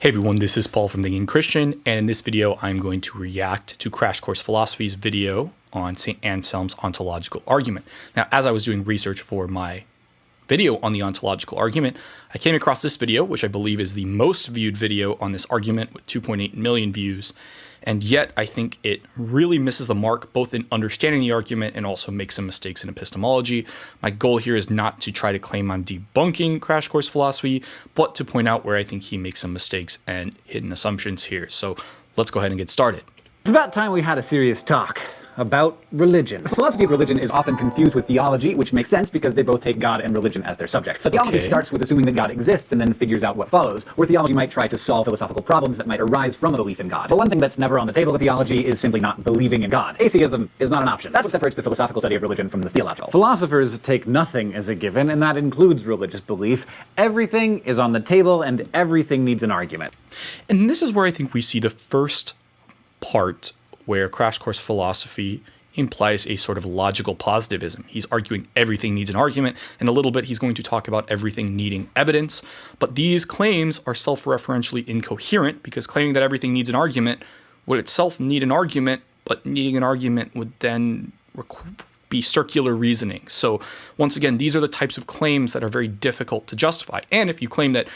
Hey everyone, this is Paul from Thinking Christian, and in this video I'm going to react to Crash Course Philosophy's video on St. Anselm's ontological argument. Now, as I was doing research for my video on the ontological argument, I came across this video, which I believe is the most viewed video on this argument with 2.8 million views, and yet I think it really misses the mark both in understanding the argument and also makes some mistakes in epistemology. My goal here is not to try to claim I'm debunking Crash Course Philosophy, but to point out where I think he makes some mistakes and hidden assumptions here. So let's go ahead and get started. It's about time we had a serious talk about religion. The philosophy of religion is often confused with theology, which makes sense because they both take God and religion as their subjects. So theology starts with assuming that God exists and then figures out what follows, where theology might try to solve philosophical problems that might arise from a belief in God. But one thing that's never on the table with theology is simply not believing in God. Atheism is not an option. That's what separates the philosophical study of religion from the theological. Philosophers take nothing as a given, and that includes religious belief. Everything is on the table and everything needs an argument. And this is where I think we see the first part where Crash Course Philosophy implies a sort of logical positivism. He's arguing everything needs an argument. In a little bit, he's going to talk about everything needing evidence. But these claims are self-referentially incoherent because claiming that everything needs an argument would itself need an argument, but needing an argument would then be circular reasoning. So once again, these are the types of claims that are very difficult to justify. And if you claim that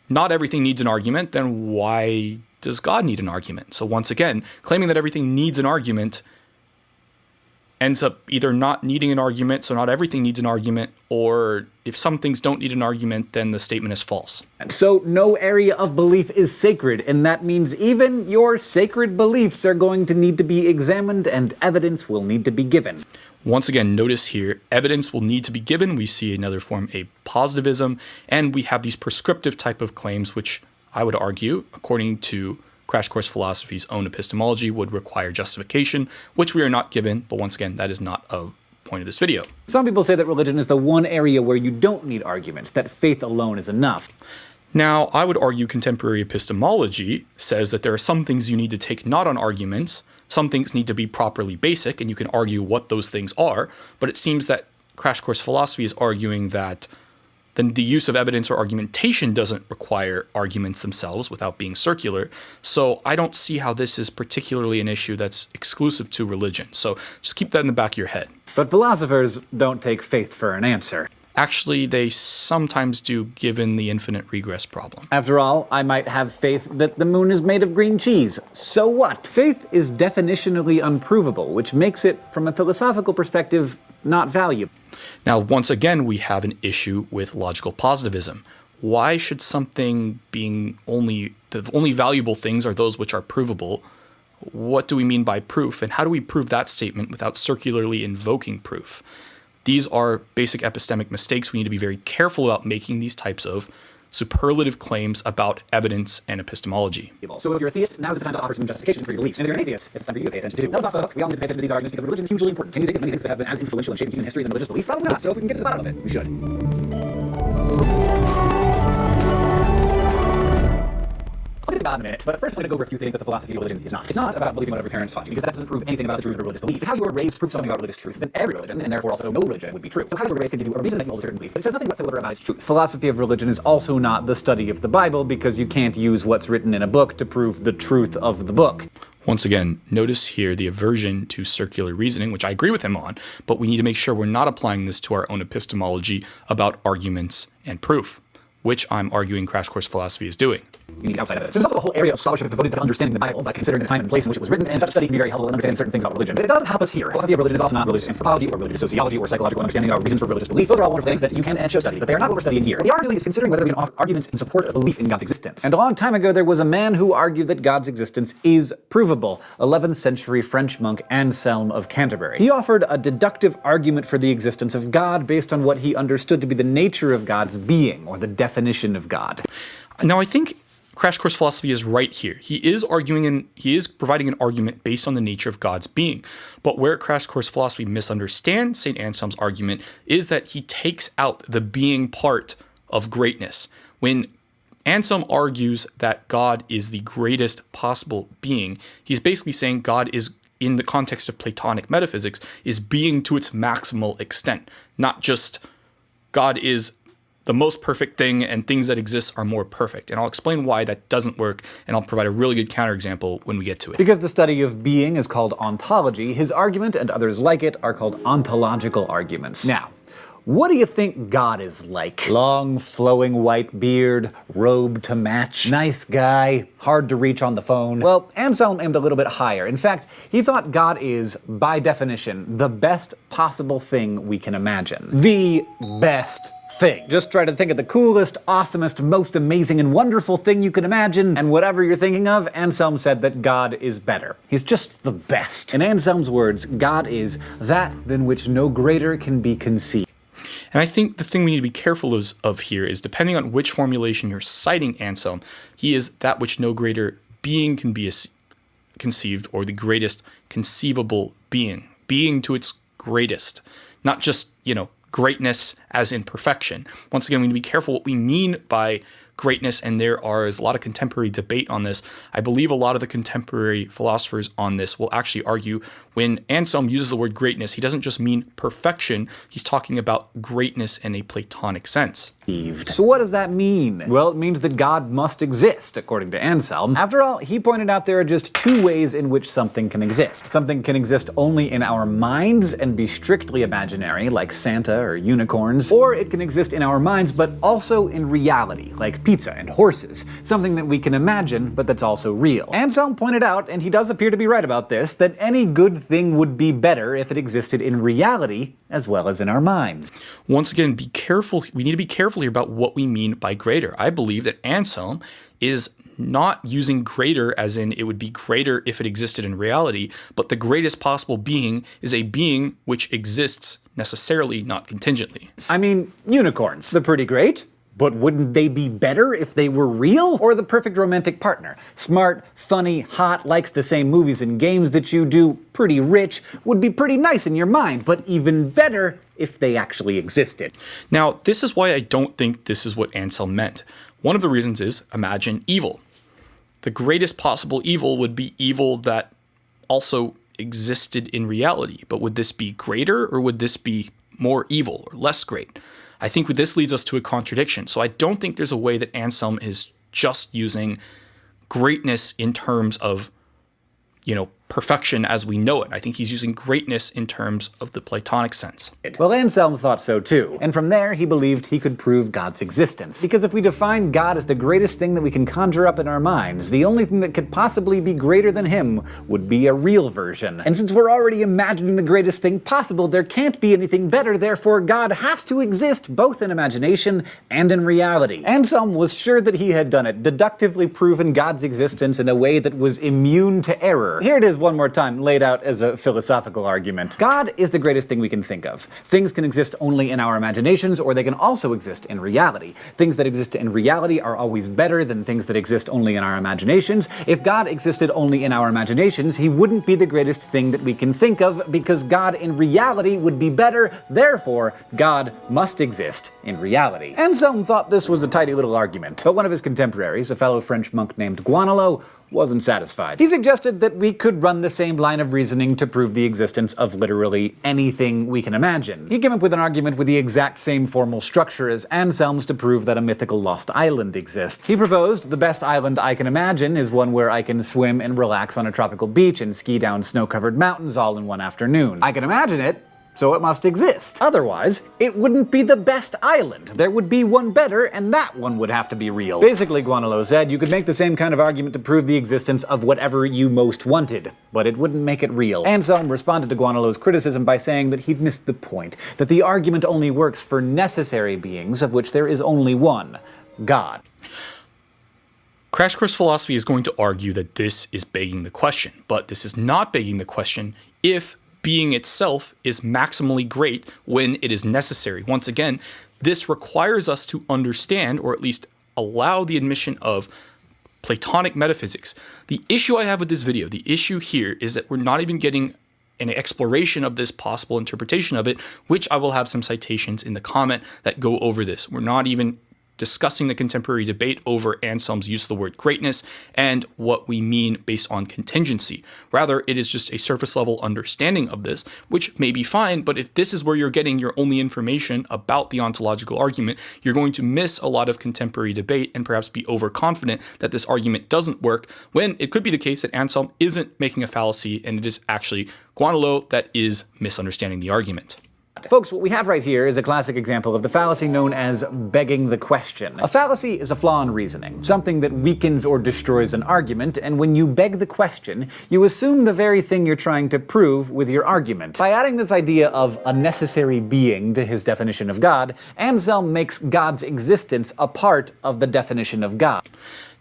not everything needs an argument, then why does God need an argument? So once again, claiming that everything needs an argument ends up either not needing an argument, so not everything needs an argument, or if some things don't need an argument, then the statement is false. And so no area of belief is sacred, and that means even your sacred beliefs are going to need to be examined and evidence will need to be given. Once again, notice here, evidence will need to be given. We see another form, a positivism, and we have these prescriptive type of claims, which I would argue, according to Crash Course Philosophy's own epistemology, would require justification, which we are not given, but once again, that is not a point of this video. Some people say that religion is the one area where you don't need arguments, that faith alone is enough. Now, I would argue contemporary epistemology says that there are some things you need to take not on arguments, some things need to be properly basic, and you can argue what those things are, but it seems that Crash Course Philosophy is arguing that then the use of evidence or argumentation doesn't require arguments themselves without being circular. So I don't see how this is particularly an issue that's exclusive to religion. So just keep that in the back of your head. But philosophers don't take faith for an answer. Actually, they sometimes do, given the infinite regress problem. After all, I might have faith that the moon is made of green cheese. So what? Faith is definitionally unprovable, which makes it, from a philosophical perspective, not valuable. Now, once again, we have an issue with logical positivism. Why should something being the only valuable things are those which are provable? What do we mean by proof, and how do we prove that statement without circularly invoking proof? These are basic epistemic mistakes. We need to be very careful about making these types of superlative claims about evidence and epistemology. So if you're a theist, now's the time to offer some justifications for your beliefs. And if you're an atheist, it's time for you to pay attention to. Now it's off the hook. We all need to pay attention to these arguments because religion is hugely important. Can you think of many things that have been as influential in shaping human history than religious belief? Probably not. So if we can get to the bottom of it, we should. I'll get to God in a minute, but first I'm going to go over a few things that the philosophy of religion is not. It's not about believing what every parent taught you, because that doesn't prove anything about the truth of a religious belief. If how you were raised proves something about religious truth, then every religion, and therefore also no religion, would be true. So how you were raised can give you a reason that you hold a certain belief, but it says nothing whatsoever about its truth. Philosophy of religion is also not the study of the Bible, because you can't use what's written in a book to prove the truth of the book. Once again, notice here the aversion to circular reasoning, which I agree with him on, but we need to make sure we're not applying this to our own epistemology about arguments and proof, which I'm arguing Crash Course Philosophy is doing. You need outside evidence. There's also a whole area of scholarship devoted to understanding the Bible by considering the time and place in which it was written, and such study can be very helpful in understanding certain things about religion. But it doesn't help us here. Philosophy of religion is also not religious anthropology or religious sociology or psychological understanding of reasons for religious belief. Those are all wonderful things that you can and should study, but they are not what we're studying here. What we are doing is considering whether we can offer arguments in support of belief in God's existence. And a long time ago, there was a man who argued that God's existence is provable. 11th century French monk Anselm of Canterbury. He offered a deductive argument for the existence of God based on what he understood to be the nature of God's being, or the definition of God. Now, I think Crash Course Philosophy is right here. He is arguing and he is providing an argument based on the nature of God's being. But where Crash Course Philosophy misunderstands St. Anselm's argument is that he takes out the being part of greatness. When Anselm argues that God is the greatest possible being, he's basically saying God is, in the context of Platonic metaphysics, is being to its maximal extent, not just God is the most perfect thing and things that exist are more perfect. And I'll explain why that doesn't work, and I'll provide a really good counterexample when we get to it. Because the study of being is called ontology, his argument and others like it are called ontological arguments. Now, what do you think God is like? Long, flowing white beard, robe to match, nice guy, hard to reach on the phone. Well, Anselm aimed a little bit higher. In fact, he thought God is, by definition, the best possible thing we can imagine. The best thing. Just try to think of the coolest, awesomest, most amazing and wonderful thing you can imagine, and whatever you're thinking of, Anselm said that God is better. He's just the best. In Anselm's words, God is that than which no greater can be conceived. And I think the thing we need to be careful of here is, depending on which formulation you're citing Anselm, he is that which no greater being can be conceived, or the greatest conceivable being. Being to its greatest. Not just, greatness as in perfection. Once again, we need to be careful what we mean by greatness, and there is a lot of contemporary debate on this. I believe a lot of the contemporary philosophers on this will actually argue when Anselm uses the word greatness, he doesn't just mean perfection, he's talking about greatness in a Platonic sense. So what does that mean? Well, it means that God must exist, according to Anselm. After all, he pointed out there are just two ways in which something can exist. Something can exist only in our minds and be strictly imaginary, like Santa or unicorns, or it can exist in our minds but also in reality, like pizza and horses. Something that we can imagine, but that's also real. Anselm pointed out, and he does appear to be right about this, that any good thing would be better if it existed in reality as well as in our minds. Once again, be careful. We need to be careful here about what we mean by greater. I believe that Anselm is not using greater as in it would be greater if it existed in reality, but the greatest possible being is a being which exists necessarily, not contingently. I mean, unicorns, they're pretty great. But wouldn't they be better if they were real? Or the perfect romantic partner? Smart, funny, hot, likes the same movies and games that you do, pretty rich, would be pretty nice in your mind, but even better if they actually existed. Now, this is why I don't think this is what Anselm meant. One of the reasons is, imagine evil. The greatest possible evil would be evil that also existed in reality. But would this be greater, or would this be more evil or less great? I think this leads us to a contradiction. So I don't think there's a way that Anselm is just using greatness in terms of, perfection as we know it. I think he's using greatness in terms of the Platonic sense. Well, Anselm thought so too. And from there, he believed he could prove God's existence. Because if we define God as the greatest thing that we can conjure up in our minds, the only thing that could possibly be greater than him would be a real version. And since we're already imagining the greatest thing possible, there can't be anything better, therefore God has to exist both in imagination and in reality. Anselm was sure that he had done it, deductively proven God's existence in a way that was immune to error. Here it is one more time, laid out as a philosophical argument. God is the greatest thing we can think of. Things can exist only in our imaginations, or they can also exist in reality. Things that exist in reality are always better than things that exist only in our imaginations. If God existed only in our imaginations, he wouldn't be the greatest thing that we can think of, because God in reality would be better, therefore God must exist in reality. Anselm thought this was a tidy little argument, but one of his contemporaries, a fellow French monk named Guanelot, wasn't satisfied. He suggested that we could run the same line of reasoning to prove the existence of literally anything we can imagine. He came up with an argument with the exact same formal structure as Anselm's to prove that a mythical lost island exists. He proposed, the best island I can imagine is one where I can swim and relax on a tropical beach and ski down snow-covered mountains all in one afternoon. I can imagine it, so it must exist. Otherwise, it wouldn't be the best island. There would be one better, and that one would have to be real. Basically, Guanelot said, you could make the same kind of argument to prove the existence of whatever you most wanted, but it wouldn't make it real. Anselm responded to Guanelot's criticism by saying that he'd missed the point, that the argument only works for necessary beings, of which there is only one, God. Crash Course Philosophy is going to argue that this is begging the question, but this is not begging the question if being itself is maximally great when it is necessary. Once again, this requires us to understand, or at least allow the admission of, Platonic metaphysics. The issue I have with this video, the issue here, is that we're not even getting an exploration of this possible interpretation of it, which I will have some citations in the comment that go over this. We're not even discussing the contemporary debate over Anselm's use of the word greatness and what we mean based on contingency. Rather, it is just a surface level understanding of this, which may be fine, but if this is where you're getting your only information about the ontological argument, you're going to miss a lot of contemporary debate and perhaps be overconfident that this argument doesn't work, when it could be the case that Anselm isn't making a fallacy and it is actually Guanalo that is misunderstanding the argument. Folks, what we have right here is a classic example of the fallacy known as begging the question. A fallacy is a flaw in reasoning, something that weakens or destroys an argument, and when you beg the question, you assume the very thing you're trying to prove with your argument. By adding this idea of a necessary being to his definition of God, Anselm makes God's existence a part of the definition of God.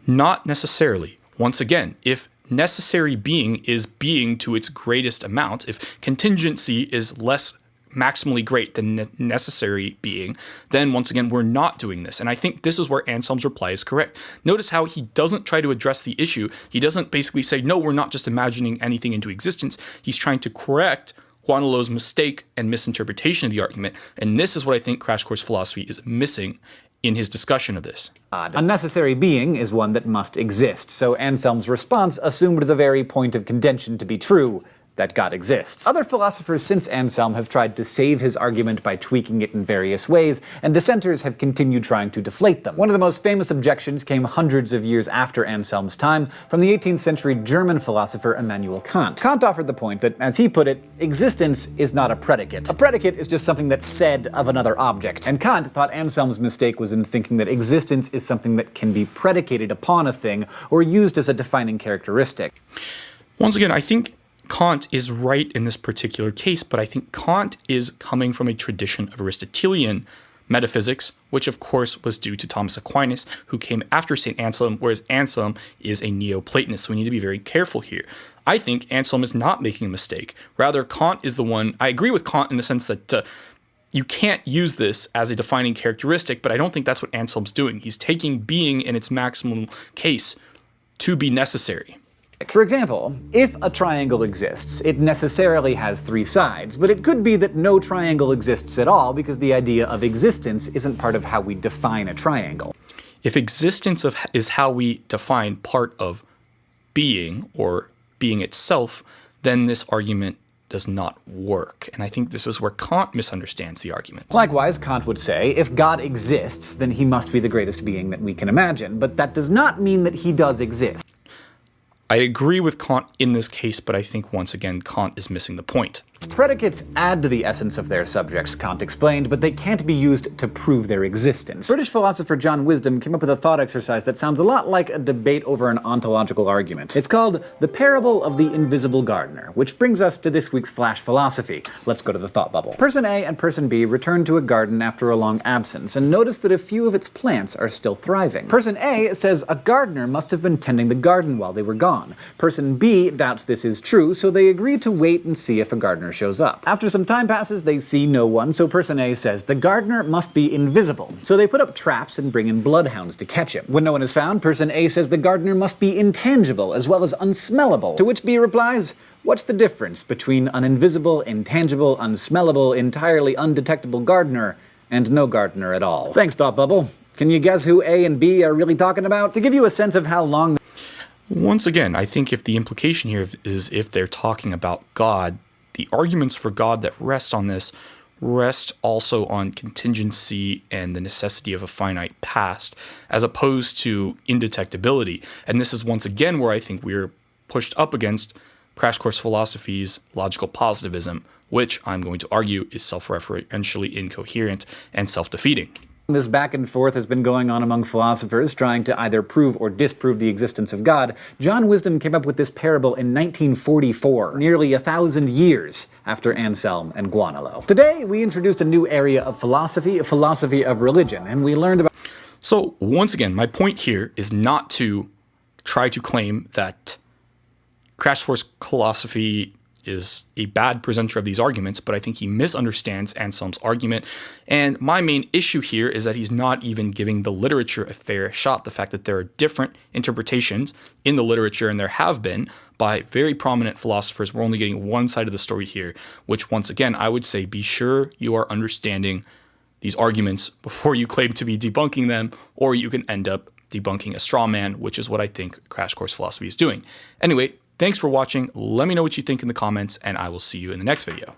Not necessarily. Once again, if necessary being is being to its greatest amount, if contingency is less maximally great than necessary being, then once again, we're not doing this. And I think this is where Anselm's reply is correct. Notice how he doesn't try to address the issue. He doesn't basically say, no, we're not just imagining anything into existence. He's trying to correct Guanalo's mistake and misinterpretation of the argument. And this is what I think Crash Course Philosophy is missing in his discussion of this. A necessary being is one that must exist, so Anselm's response assumed the very point of contention to be true, that God exists. Other philosophers since Anselm have tried to save his argument by tweaking it in various ways, and dissenters have continued trying to deflate them. One of the most famous objections came hundreds of years after Anselm's time, from the 18th century German philosopher Immanuel Kant. Kant offered the point that, as he put it, existence is not a predicate. A predicate is just something that's said of another object. And Kant thought Anselm's mistake was in thinking that existence is something that can be predicated upon a thing, or used as a defining characteristic. Once again, I think Kant is right in this particular case, but I think Kant is coming from a tradition of Aristotelian metaphysics, which of course was due to Thomas Aquinas, who came after St. Anselm, whereas Anselm is a Neoplatonist, so we need to be very careful here. I think Anselm is not making a mistake. Rather, Kant is the one. I agree with Kant in the sense that you can't use this as a defining characteristic, but I don't think that's what Anselm's doing. He's taking being in its maximum case to be necessary. For example, if a triangle exists, it necessarily has three sides, but it could be that no triangle exists at all because the idea of existence isn't part of how we define a triangle. If existence is how we define part of being, or being itself, then this argument does not work. And I think this is where Kant misunderstands the argument. Likewise, Kant would say, if God exists, then he must be the greatest being that we can imagine, but that does not mean that he does exist. I agree with Kant in this case, but I think once again, Kant is missing the point. Predicates add to the essence of their subjects, Kant explained, but they can't be used to prove their existence. British philosopher John Wisdom came up with a thought exercise that sounds a lot like a debate over an ontological argument. It's called The Parable of the Invisible Gardener, which brings us to this week's Flash Philosophy. Let's go to the thought bubble. Person A and Person B return to a garden after a long absence and notice that a few of its plants are still thriving. Person A says a gardener must have been tending the garden while they were gone. Person B doubts this is true, so they agree to wait and see if a gardener shows up. After some time passes, they see no one, so Person A says the gardener must be invisible. So they put up traps and bring in bloodhounds to catch him. When no one is found, Person A says the gardener must be intangible as well as unsmellable. To which B replies, what's the difference between an invisible, intangible, unsmellable, entirely undetectable gardener and no gardener at all? Thanks, Thought Bubble. Can you guess who A and B are really talking about? To give you a sense of how long... Once again, I think if the implication here is if they're talking about God, the arguments for God that rest on this rest also on contingency and the necessity of a finite past, as opposed to indetectability. And this is once again where I think we're pushed up against Crash Course Philosophy's logical positivism, which I'm going to argue is self-referentially incoherent and self-defeating. This back and forth has been going on among philosophers trying to either prove or disprove the existence of God. John Wisdom came up with this parable in 1944, nearly 1,000 years after Anselm and Guanalo. Today, we introduced a new area of philosophy of religion, and we learned about... So, once again, my point here is not to try to claim that Crash Course Philosophy is a bad presenter of these arguments, but I think he misunderstands Anselm's argument. And my main issue here is that he's not even giving the literature a fair shot. The fact that there are different interpretations in the literature, and there have been, by very prominent philosophers. We're only getting one side of the story here, which once again, I would say be sure you are understanding these arguments before you claim to be debunking them, or you can end up debunking a straw man, which is what I think Crash Course Philosophy is doing. Anyway, thanks for watching. Let me know what you think in the comments, and I will see you in the next video.